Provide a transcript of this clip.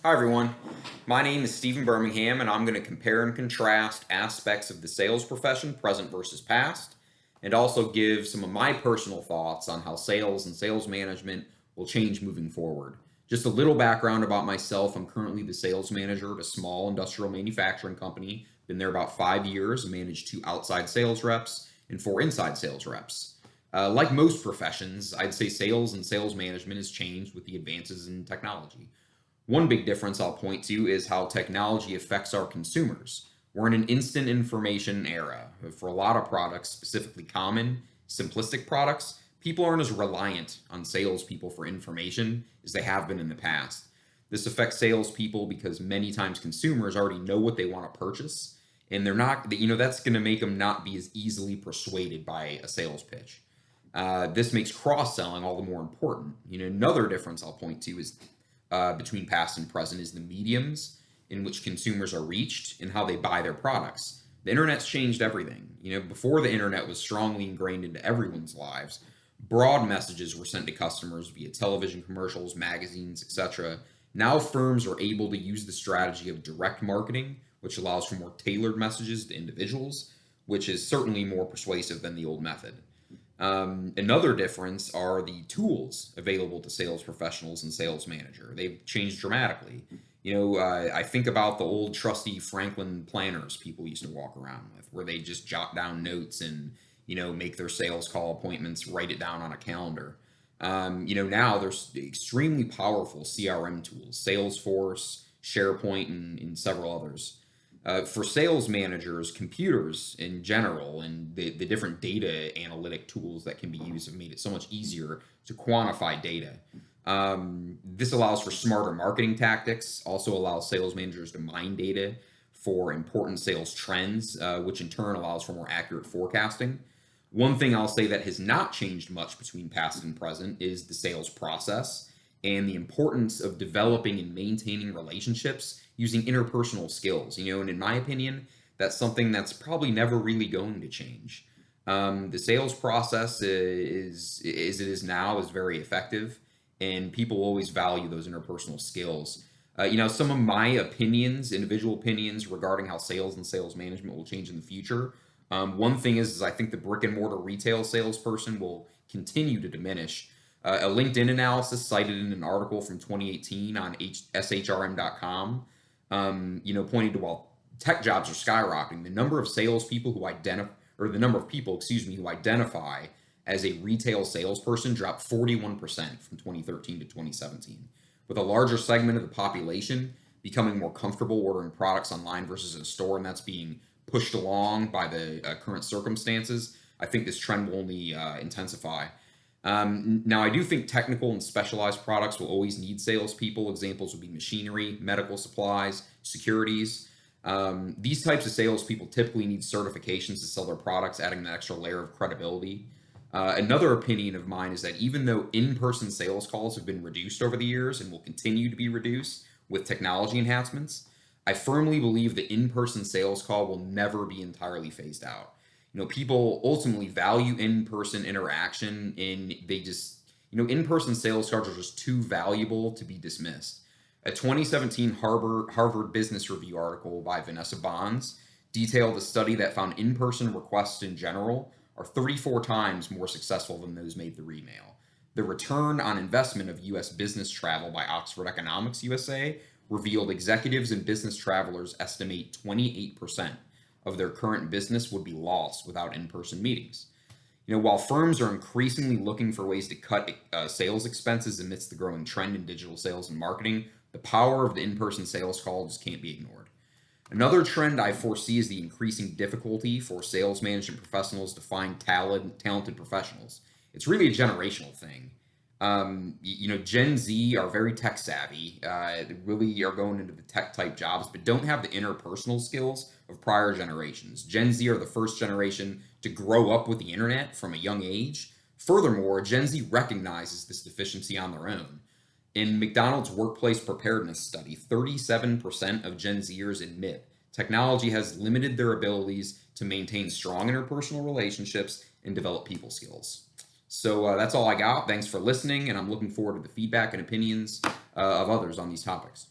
Hi everyone, my name is Stephen Birmingham and I'm going to compare and contrast aspects of the sales profession, present versus past, and also give some of my personal thoughts on how sales and sales management will change moving forward. Just a little background about myself. I'm currently the sales manager at a small industrial manufacturing company. Been there about 5 years, managed 2 outside sales reps and 4 inside sales reps. Like most professions, I'd say sales and sales management has changed with the advances in technology. One big difference I'll point to is how technology affects our consumers. We're in an instant information era. For a lot of products, specifically common, simplistic products, people aren't as reliant on salespeople for information as they have been in the past. This affects salespeople because many times consumers already know what they want to purchase, and they're not, that's going to make them not be as easily persuaded by a sales pitch. This makes cross selling all the more important. Another difference I'll point to is between past and present is the mediums in which consumers are reached and how they buy their products. The internet's changed everything. Before the internet was strongly ingrained into everyone's lives, broad messages were sent to customers via television commercials, magazines, etc. Now firms are able to use the strategy of direct marketing, which allows for more tailored messages to individuals, which is certainly more persuasive than the old method. Another difference are the tools available to sales professionals and sales manager. They've changed dramatically. I think about the old trusty Franklin planners people used to walk around with, where they just jot down notes and make their sales call appointments, write it down on a calendar. Now there's extremely powerful CRM tools, Salesforce, SharePoint, and several others. For sales managers, computers in general, and the different data analytic tools that can be used have made it so much easier to quantify data. This allows for smarter marketing tactics, also allows sales managers to mine data for important sales trends, which in turn allows for more accurate forecasting. One thing I'll say that has not changed much between past and present is the sales process and the importance of developing and maintaining relationships using interpersonal skills. And in my opinion, that's something that's probably never really going to change. The sales process is, as it is now, is very effective, and people always value those interpersonal skills. Some of my opinions, individual opinions regarding how sales and sales management will change in the future. One thing is I think the brick and mortar retail salesperson will continue to diminish. A LinkedIn analysis cited in an article from 2018 on shrm.com, pointed to while tech jobs are skyrocketing, the number of salespeople who identify, or the number of people, who identify as a retail salesperson dropped 41% from 2013 to 2017, with a larger segment of the population becoming more comfortable ordering products online versus in a store, and that's being pushed along by the current circumstances. I think this trend will only intensify. Now, I do think technical and specialized products will always need salespeople. Examples would be machinery, medical supplies, securities. These types of salespeople typically need certifications to sell their products, adding an extra layer of credibility. Another opinion of mine is that even though in-person sales calls have been reduced over the years and will continue to be reduced with technology enhancements, I firmly believe the in-person sales call will never be entirely phased out. People ultimately value in-person interaction, and they just, in-person sales cards are just too valuable to be dismissed. A 2017 Harvard Business Review article by Vanessa Bonds detailed a study that found in-person requests in general are 34 times more successful than those made through email. The return on investment of U.S. business travel by Oxford Economics USA revealed executives and business travelers estimate 28% of their current business would be lost without in-person meetings. While firms are increasingly looking for ways to cut sales expenses amidst the growing trend in digital sales and marketing, the power of the in-person sales call just can't be ignored. Another trend I foresee is the increasing difficulty for sales management professionals to find talented professionals. It's really a generational thing. Gen Z are very tech savvy, they really are going into the tech type jobs, but don't have the interpersonal skills of prior generations. Gen Z are the first generation to grow up with the internet from a young age. Furthermore, Gen Z recognizes this deficiency on their own. In McDonald's workplace preparedness study, 37% of Gen Zers admit technology has limited their abilities to maintain strong interpersonal relationships and develop people skills. So that's all I got. Thanks for listening, and I'm looking forward to the feedback and opinions of others on these topics.